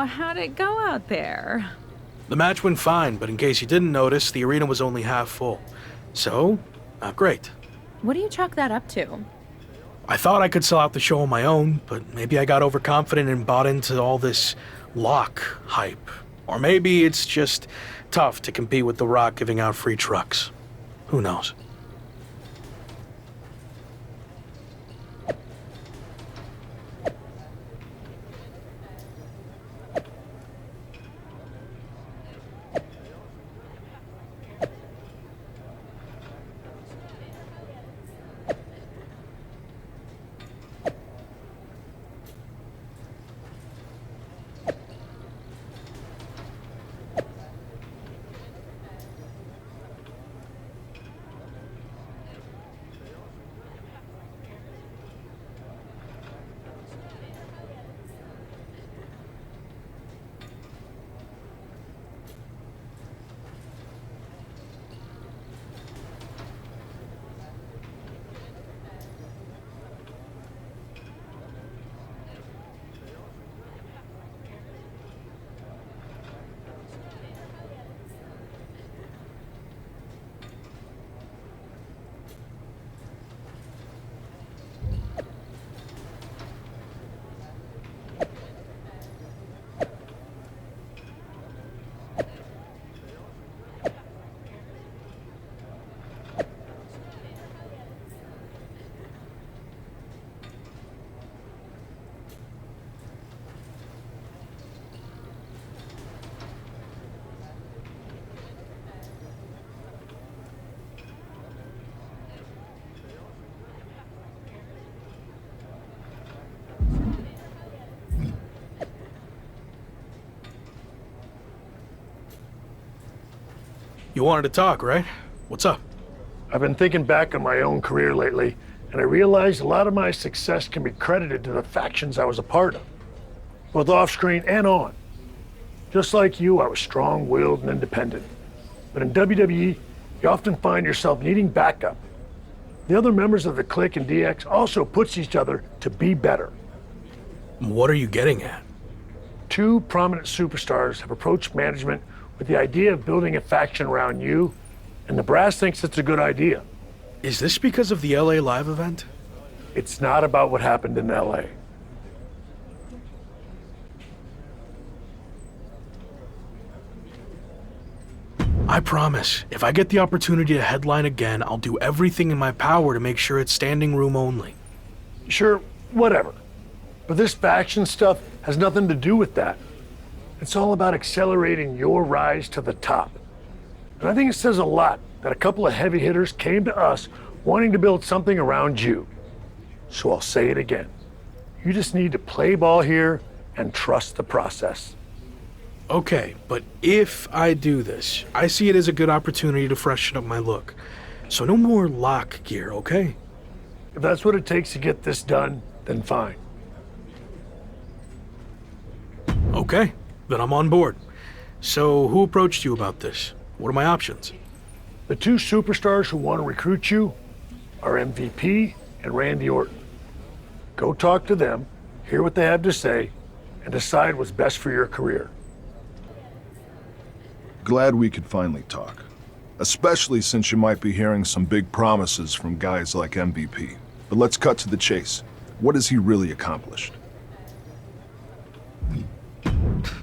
how'd it go out there? The match went fine, but in case you didn't notice, the arena was only half full. So, not great. What do you chalk that up to? I thought I could sell out the show on my own, but maybe I got overconfident and bought into all this lock hype. Or maybe it's just tough to compete with The Rock giving out free trucks. Who knows? You wanted to talk, right? What's up? I've been thinking back on my own career lately, and I realized a lot of my success can be credited to the factions I was a part of, both off-screen and on. Just like you, I was strong-willed and independent. But in WWE, you often find yourself needing backup. The other members of the Clique and DX also push each other to be better. What are you getting at? Two prominent superstars have approached management with the idea of building a faction around you, and the brass thinks it's a good idea. Is this because of the LA Live event? It's not about what happened in LA. I promise, if I get the opportunity to headline again, I'll do everything in my power to make sure it's standing room only. Sure, whatever. But this faction stuff has nothing to do with that. It's all about accelerating your rise to the top. And I think it says a lot that a couple of heavy hitters came to us wanting to build something around you. So I'll say it again. You just need to play ball here and trust the process. Okay, but if I do this, I see it as a good opportunity to freshen up my look. So no more lock gear, okay? If that's what it takes to get this done, then fine. Okay, then I'm on board. So who approached you about this? What are my options? The two superstars who want to recruit you are MVP and Randy Orton. Go talk to them, hear what they have to say, and decide what's best for your career. Glad we could finally talk. Especially since you might be hearing some big promises from guys like MVP. But let's cut to the chase. What has he really accomplished?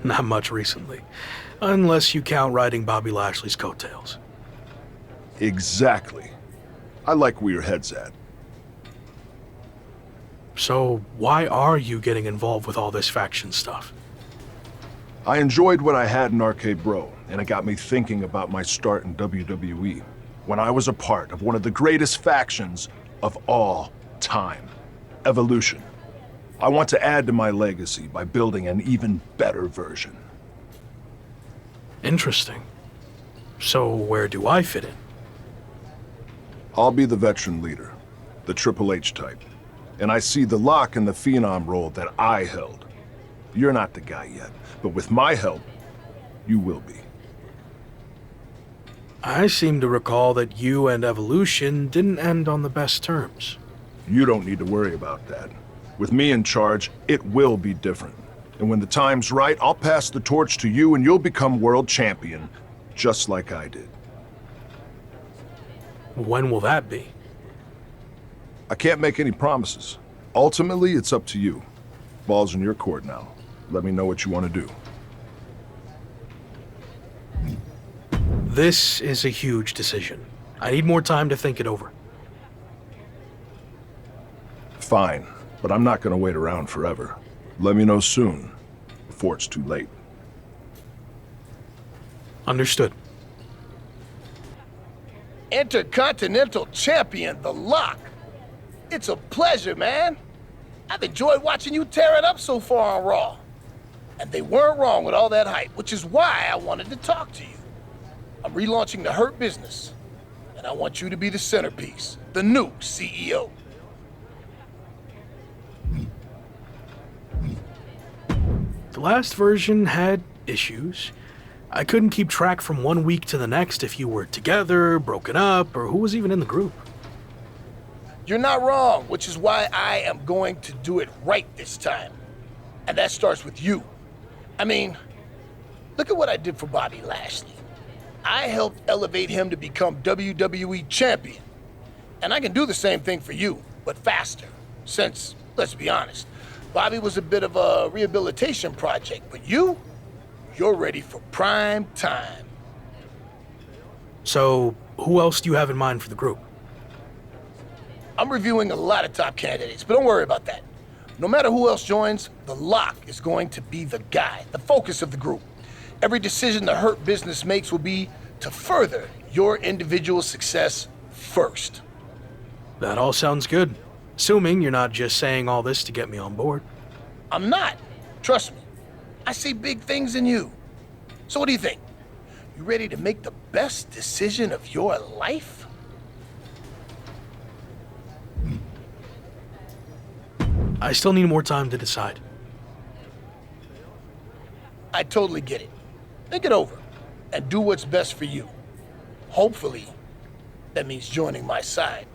Not much recently. Unless you count riding Bobby Lashley's coattails. Exactly. I like where your head's at. So why are you getting involved with all this faction stuff? I enjoyed what I had in Arcade Bro, and it got me thinking about my start in WWE, when I was a part of one of the greatest factions of all time, Evolution. I want to add to my legacy by building an even better version. Interesting. So where do I fit in? I'll be the veteran leader, the Triple H type, and I see the lock in the Phenom role that I held. You're not the guy yet, but with my help, you will be. I seem to recall that you and Evolution didn't end on the best terms. You don't need to worry about that. With me in charge, it will be different. And when the time's right, I'll pass the torch to you and you'll become world champion, just like I did. When will that be? I can't make any promises. Ultimately, it's up to you. Ball's in your court now. Let me know what you want to do. This is a huge decision. I need more time to think it over. Fine, but I'm not going to wait around forever. Let me know soon, before it's too late. Understood. Intercontinental Champion, The Lock. It's a pleasure, man. I've enjoyed watching you tear it up so far on Raw. And they weren't wrong with all that hype, which is why I wanted to talk to you. I'm relaunching the Hurt business, and I want you to be the centerpiece, the new CEO. The last version had issues. I couldn't keep track from one week to the next if you were together, broken up, or who was even in the group. You're not wrong, which is why I am going to do it right this time. And that starts with you. I mean, look at what I did for Bobby Lashley. I helped elevate him to become WWE champion. And I can do the same thing for you, but faster. Since, let's be honest, Bobby was a bit of a rehabilitation project, but you're ready for prime time. So, who else do you have in mind for the group? I'm reviewing a lot of top candidates, but don't worry about that. No matter who else joins, The Lock is going to be the guy, the focus of the group. Every decision the Hurt business makes will be to further your individual success first. That all sounds good. Assuming you're not just saying all this to get me on board. I'm not. Trust me. I see big things in you. So what do you think? You ready to make the best decision of your life? I still need more time to decide. I totally get it. Think it over and do what's best for you. Hopefully, that means joining my side.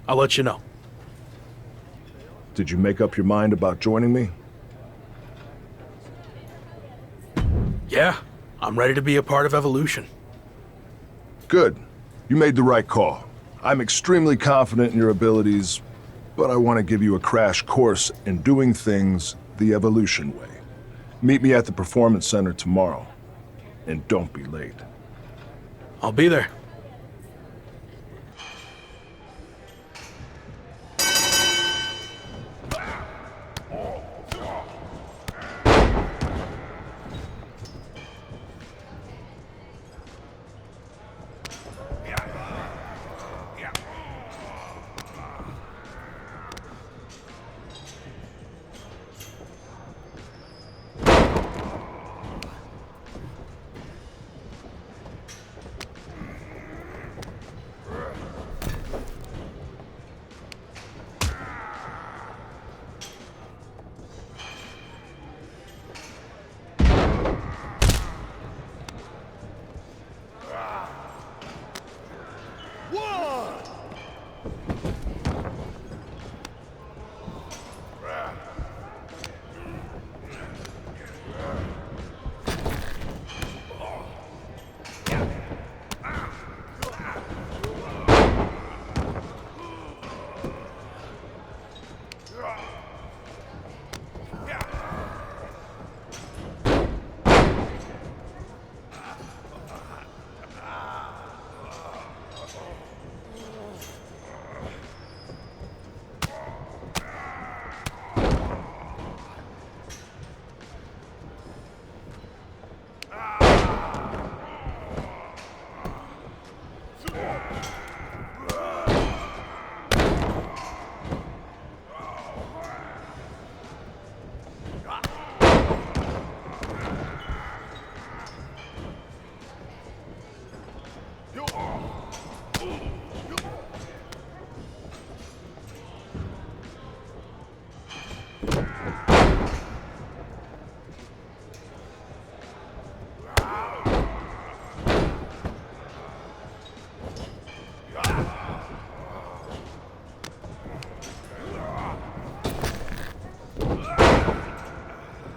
I'll let you know. Did you make up your mind about joining me? Yeah, I'm ready to be a part of Evolution. Good. You made the right call. I'm extremely confident in your abilities, but I want to give you a crash course in doing things the Evolution way. Meet me at the Performance Center tomorrow, and don't be late. I'll be there.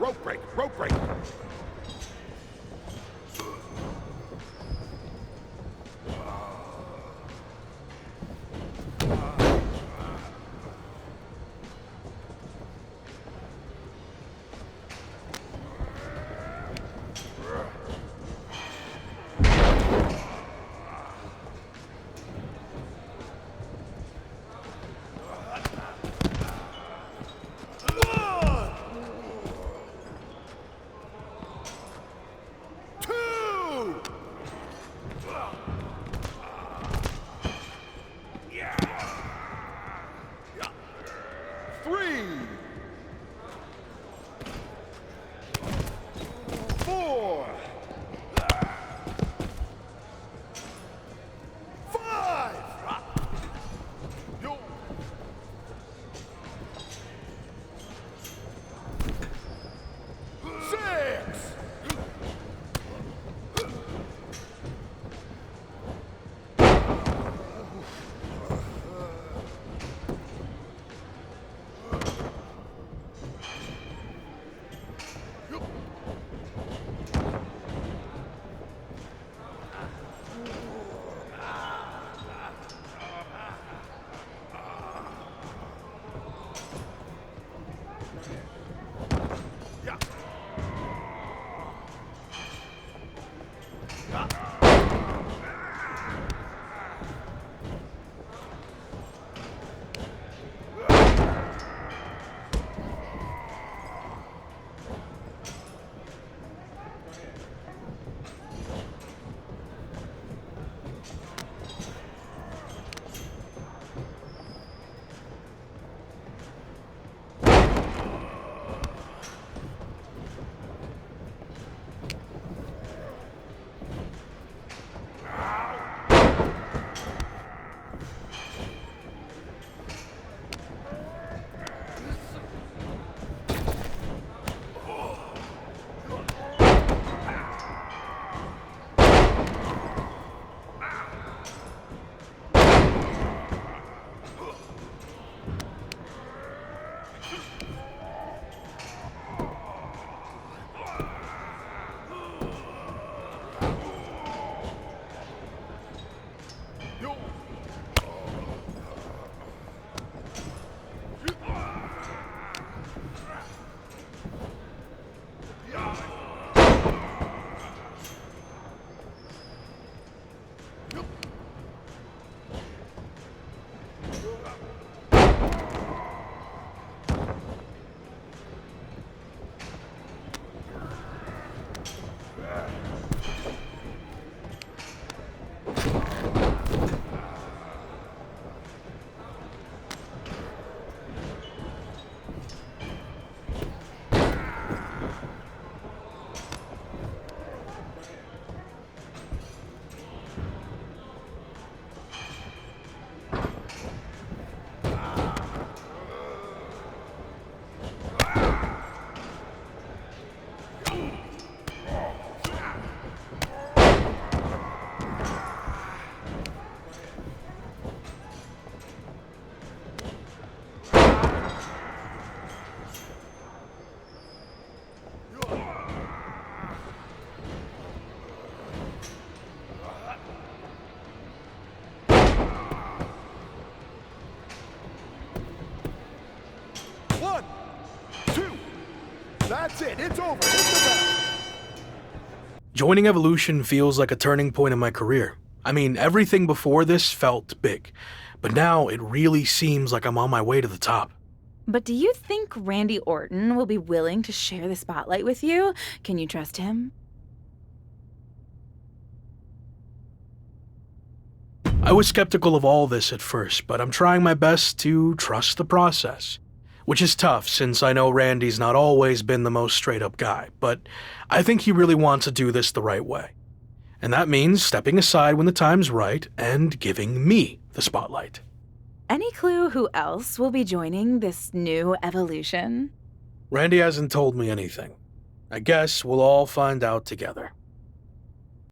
rope break, rope break. That's it. It's over. Hit the bell. Joining Evolution feels like a turning point in my career. I mean, everything before this felt big, but now it really seems like I'm on my way to the top. But do you think Randy Orton will be willing to share the spotlight with you? Can you trust him? I was skeptical of all this at first, but I'm trying my best to trust the process. Which is tough since I know Randy's not always been the most straight-up guy, but I think he really wants to do this the right way. And that means stepping aside when the time's right and giving me the spotlight. Any clue who else will be joining this new evolution? Randy hasn't told me anything. I guess we'll all find out together.